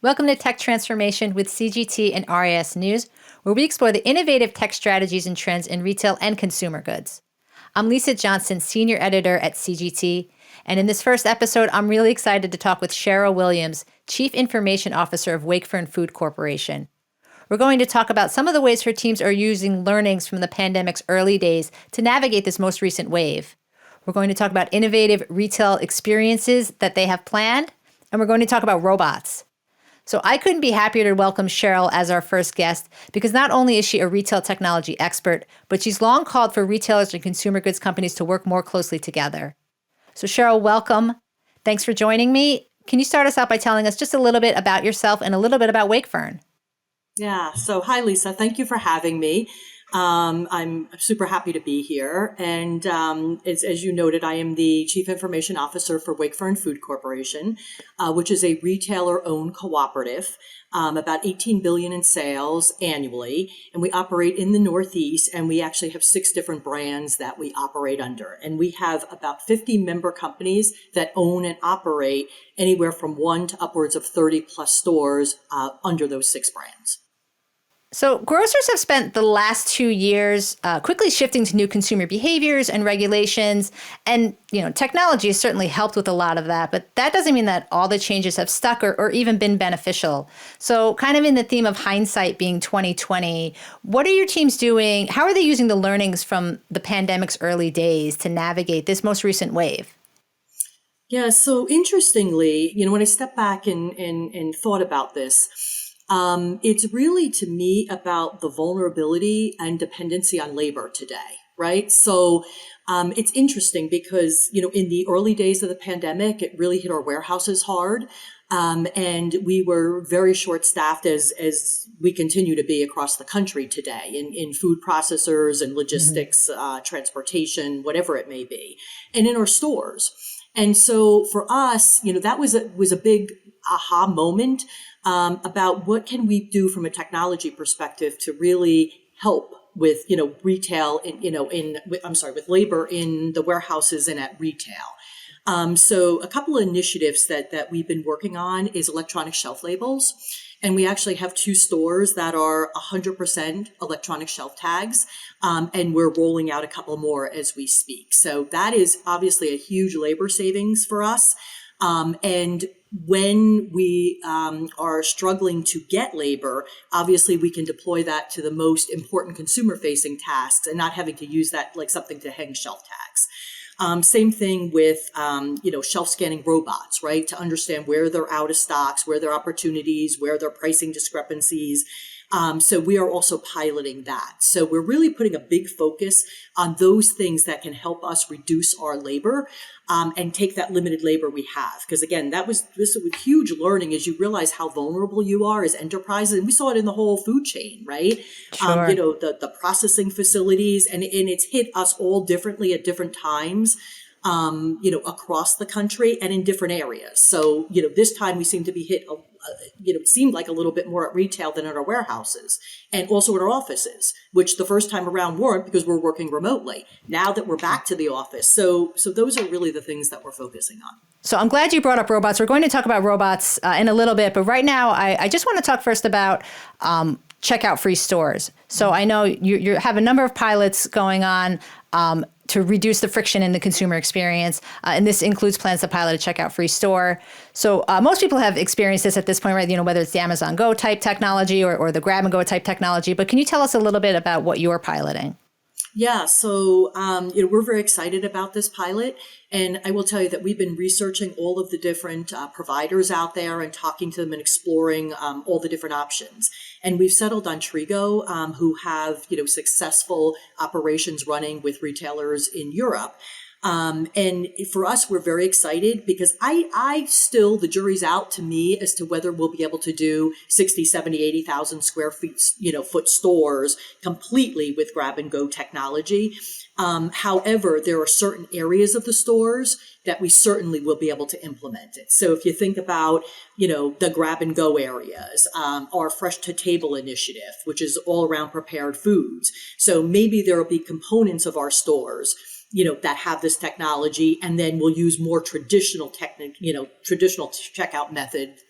Welcome to Tech Transformation with CGT and RIS News, where we explore the innovative tech strategies and trends in retail and consumer goods. I'm Lisa Johnston, Senior Editor at CGT, and in this first episode, I'm really excited to talk with Cheryl Williams, Chief Information Officer of Wakefern Food Corporation. We're going to talk about some of the ways her teams are using learnings from the pandemic's early days to navigate this most recent wave. We're going to talk about innovative retail experiences that they have planned, and we're going to talk about robots. So I couldn't be happier to welcome Cheryl as our first guest because not only is she a retail technology expert, but she's long called for retailers and consumer goods companies to work more closely together. So Cheryl, welcome. Thanks for joining me. Can you start us out by telling us just a little bit about yourself and a little bit about Wakefern? Yeah. So hi, Lisa. Thank you for having me. I'm super happy to be here. And as you noted, I am the Chief Information Officer for Wakefern Food Corporation, which is a retailer-owned cooperative, about $18 billion in sales annually. And we operate in the Northeast, and we actually have 6 different brands that we operate under. And we have about 50 member companies that own and operate anywhere from 1 to upwards of 30 plus stores under those 6 brands. So grocers have spent the last 2 years quickly shifting to new consumer behaviors and regulations. And, technology has certainly helped with a lot of that. But that doesn't mean that all the changes have stuck or even been beneficial. So kind of in the theme of hindsight being 2020, what are your teams doing? How are they using the learnings from the pandemic's early days to navigate this most recent wave? Yeah, so interestingly, when I stepped back and thought about this, it's really, to me, about the vulnerability and dependency on labor today, right? So it's interesting because, in the early days of the pandemic, it really hit our warehouses hard. And we were very short-staffed as we continue to be across the country today in food processors and logistics, transportation, whatever it may be, and in our stores. And so for us, that was a big aha moment about what can we do from a technology perspective to really help with, retail with labor in the warehouses and at retail. So a couple of initiatives that we've been working on is electronic shelf labels. And we actually have 2 stores that are 100% electronic shelf tags. And we're rolling out a couple more as we speak. So that is obviously a huge labor savings for us. And when we are struggling to get labor, obviously we can deploy that to the most important consumer-facing tasks and not having to use that like something to hang shelf tags. Same thing with, shelf scanning robots, right? To understand where they're out of stocks, where there are opportunities, where there are pricing discrepancies. So we are also piloting that. So we're really putting a big focus on those things that can help us reduce our labor and take that limited labor we have. Because again, this was a huge learning as you realize how vulnerable you are as enterprises. And we saw it in the whole food chain, right? Sure. The processing facilities, and it's hit us all differently at different times. Across the country and in different areas. So, this time we seem to be hit, it seemed like a little bit more at retail than at our warehouses and also at our offices, which the first time around weren't because we're working remotely. Now that we're back to the office. So those are really the things that we're focusing on. So I'm glad you brought up robots. We're going to talk about robots in a little bit, but right now I just want to talk first about checkout free stores. So I know you have a number of pilots going on to reduce the friction in the consumer experience. And this includes plans to pilot a checkout free store. So most people have experienced this at this point, right? Whether it's the Amazon Go type technology or the grab and go type technology. But can you tell us a little bit about what you're piloting? Yeah, so we're very excited about this pilot, and I will tell you that we've been researching all of the different providers out there and talking to them and exploring all the different options. And we've settled on Trigo, who have successful operations running with retailers in Europe. And for us, we're very excited because I still, the jury's out to me as to whether we'll be able to do 60, 70, 80,000 square feet, foot stores completely with grab and go technology. However, there are certain areas of the stores that we certainly will be able to implement it. So if you think about, the grab and go areas, our fresh to table initiative, which is all around prepared foods. So maybe there will be components of our stores that have this technology, and then we'll use more traditional traditional checkout methods,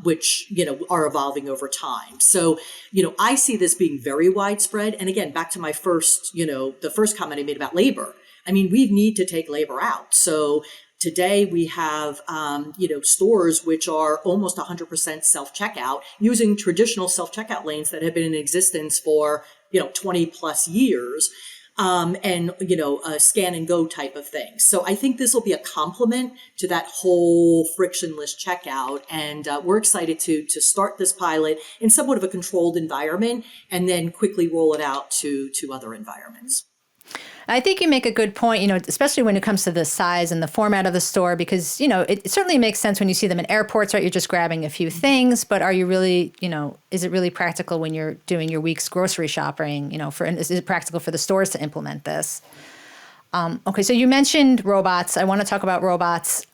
which, are evolving over time. So, I see this being very widespread. And again, back to my first, the first comment I made about labor. I mean, we need to take labor out. So today we have, stores which are almost 100% self-checkout using traditional self-checkout lanes that have been in existence for, 20 plus years. And a scan and go type of thing. So I think this will be a complement to that whole frictionless checkout. And we're excited to start this pilot in somewhat of a controlled environment and then quickly roll it out to other environments. I think you make a good point, especially when it comes to the size and the format of the store, because, it certainly makes sense when you see them in airports, right? You're just grabbing a few things, but are you really, is it really practical when you're doing your week's grocery shopping, is it practical for the stores to implement this? Okay, so you mentioned robots. I want to talk about robots.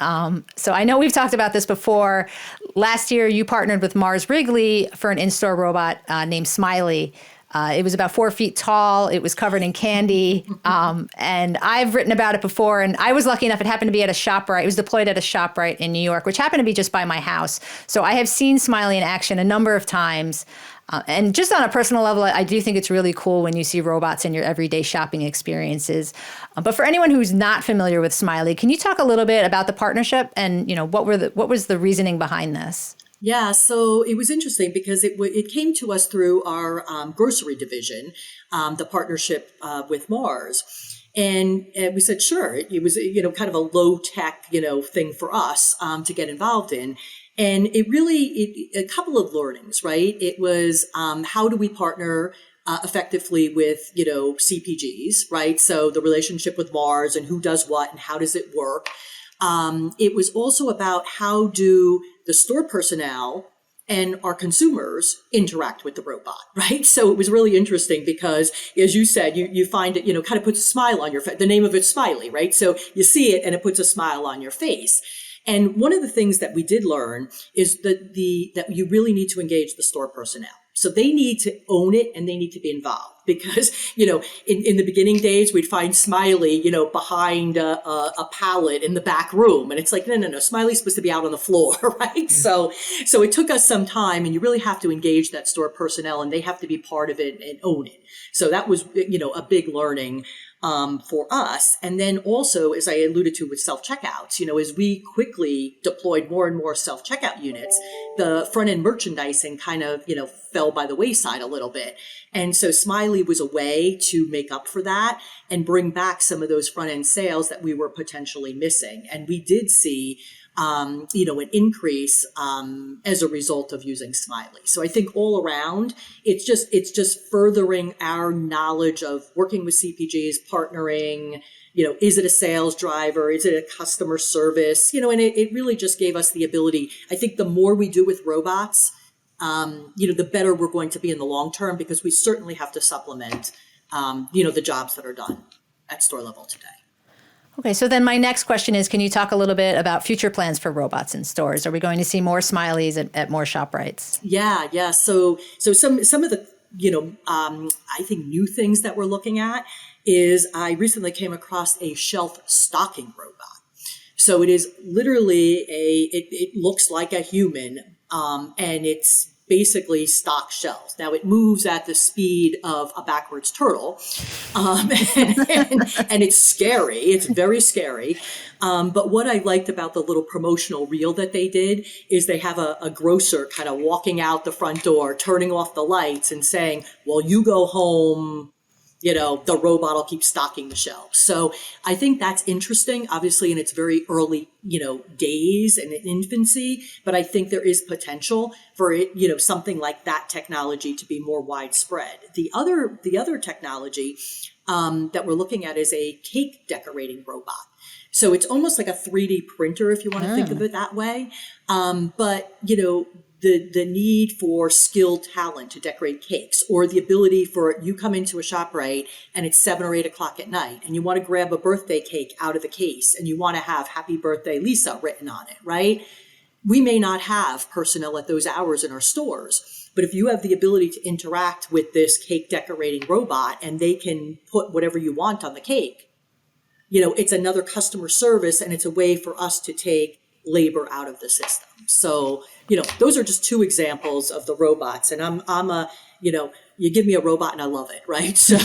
So I know we've talked about this before. Last year, you partnered with Mars Wrigley for an in-store robot named Smiley. It was about 4 feet tall. It was covered in candy. And I've written about it before. And I was lucky enough, it happened to be at a ShopRite. It was deployed at a ShopRite in New York, which happened to be just by my house. So I have seen Smiley in action a number of times. And just on a personal level, I do think it's really cool when you see robots in your everyday shopping experiences. But for anyone who's not familiar with Smiley, can you talk a little bit about the partnership and, what was the reasoning behind this? Yeah, so it was interesting because it came to us through our grocery division, the partnership with Mars. And we said, sure, it was, kind of a low tech, thing for us to get involved in. And a couple of learnings, right? It was how do we partner effectively with, CPGs, right? So the relationship with Mars and who does what and how does it work. It was also about how do the store personnel and our consumers interact with the robot, right? So it was really interesting because, as you said, you find it, kind of puts a smile on your face. The name of it's Smiley, right? So you see it and it puts a smile on your face. And one of the things that we did learn is that you really need to engage the store personnel. So they need to own it and they need to be involved because, in the beginning days, we'd find Smiley, behind a pallet in the back room. And it's like, no, Smiley's supposed to be out on the floor, right? So it took us some time and you really have to engage that store personnel and they have to be part of it and own it. So that was, a big learning for us. And then also, as I alluded to with self-checkouts, as we quickly deployed more and more self-checkout units, the front-end merchandising kind of, fell by the wayside a little bit. And so Smiley was a way to make up for that and bring back some of those front-end sales that we were potentially missing. And we did see an increase as a result of using Smiley. So I think all around, it's just furthering our knowledge of working with CPGs, partnering, is it a sales driver? Is it a customer service? And it really just gave us the ability. I think the more we do with robots, the better we're going to be in the long term because we certainly have to supplement, the jobs that are done at store level today. Okay, so then my next question is, can you talk a little bit about future plans for robots in stores? Are we going to see more Smileys at more ShopRites? Yeah. So some of the, I think new things that we're looking at is I recently came across a shelf stocking robot. So it is literally it looks like a human, and it's basically stock shelves. Now it moves at the speed of a backwards turtle, and it's scary. It's very scary. But what I liked about the little promotional reel that they did is they have a grocer kind of walking out the front door, turning off the lights and saying, well, you go home, the robot will keep stocking the shelves. So I think that's interesting, obviously in its very early, days and in infancy, but I think there is potential for it, something like that technology to be more widespread. The other technology that we're looking at is a cake decorating robot. So it's almost like a 3D printer, if you want to think of it that way. But, the need for skilled talent to decorate cakes, or the ability for you come into a ShopRite and it's 7 or 8 o'clock at night and you want to grab a birthday cake out of the case and you want to have Happy Birthday Lisa written on it, right? We may not have personnel at those hours in our stores, but if you have the ability to interact with this cake decorating robot and they can put whatever you want on the cake, it's another customer service, and it's a way for us to take labor out of the system. So, those are just two examples of the robots. And I'm a, you give me a robot and I love it, right? So,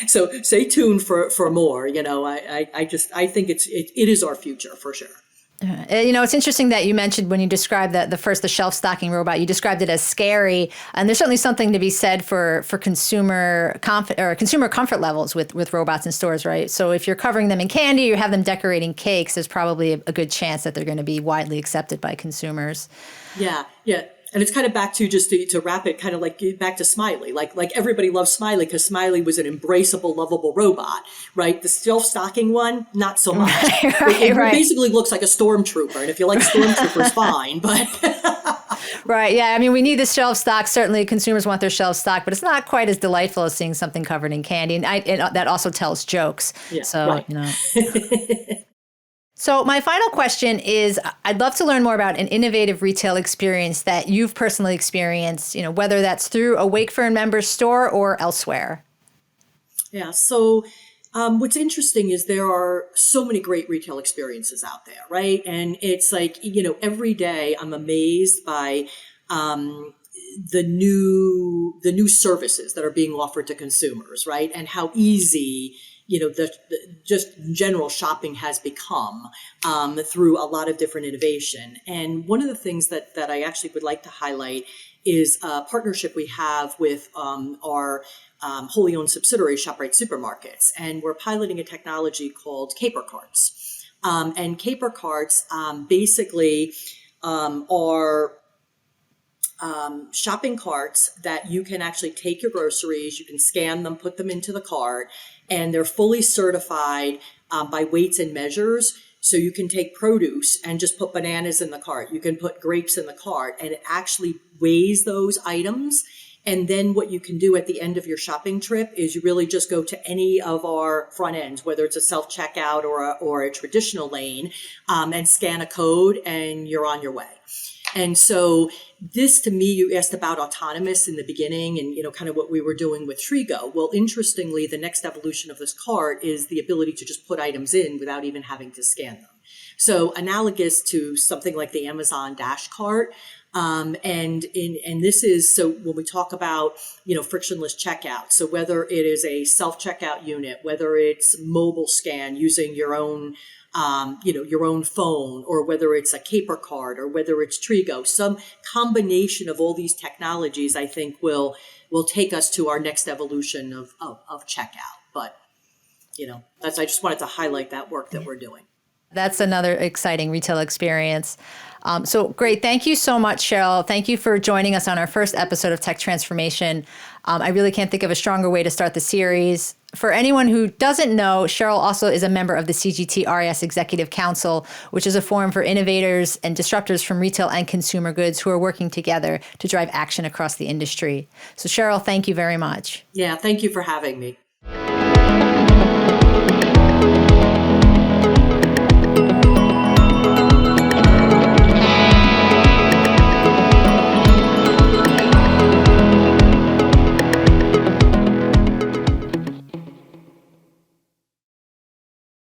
so stay tuned for more. I think it is our future for sure. It's interesting that you mentioned when you described the shelf stocking robot, you described it as scary. And there's certainly something to be said for consumer comfort levels with robots in stores, right? So if you're covering them in candy, you have them decorating cakes, there's probably a good chance that they're going to be widely accepted by consumers. Yeah. And it's kind of back to just to wrap it, kind of like back to Smiley. Like everybody loves Smiley because Smiley was an embraceable, lovable robot, right? The self-stocking one, not so much. It basically looks like a stormtrooper. And if you like stormtroopers, fine. But right. Yeah. I mean, we need the shelf stock. Certainly consumers want their shelf stock, but it's not quite as delightful as seeing something covered in candy. And that also tells jokes. Yeah, so, right. So my final question is, I'd love to learn more about an innovative retail experience that you've personally experienced, whether that's through a Wakefern member store or elsewhere. Yeah. So what's interesting is there are so many great retail experiences out there, right? And it's like, every day I'm amazed by the new services that are being offered to consumers, right? And how easy the just general shopping has become through a lot of different innovation. And one of the things that I actually would like to highlight is a partnership we have with our wholly owned subsidiary, ShopRite Supermarkets. And we're piloting a technology called Caper Carts. And Caper Carts basically are shopping carts that you can actually take your groceries, you can scan them, put them into the cart, and they're fully certified by weights and measures. So you can take produce and just put bananas in the cart. You can put grapes in the cart, and it actually weighs those items. And then what you can do at the end of your shopping trip is you really just go to any of our front ends, whether it's a self-checkout or a traditional lane, and scan a code, and you're on your way. And so this, to me, you asked about autonomous in the beginning and, kind of what we were doing with Trigo. Well, interestingly, the next evolution of this cart is the ability to just put items in without even having to scan them. So analogous to something like the Amazon Dash cart. And this is, so when we talk about, frictionless checkout, so whether it is a self-checkout unit, whether it's mobile scan using your own phone, or whether it's a Caper Card, or whether it's Trigo, some combination of all these technologies, I think will take us to our next evolution of checkout. But, I just wanted to highlight that work that we're doing. That's another exciting retail experience. So great. Thank you so much, Cheryl. Thank you for joining us on our first episode of Tech Transformation. I really can't think of a stronger way to start the series. For anyone who doesn't know, Cheryl also is a member of the CGT RIS Executive Council, which is a forum for innovators and disruptors from retail and consumer goods who are working together to drive action across the industry. So Cheryl, thank you very much. Yeah, thank you for having me.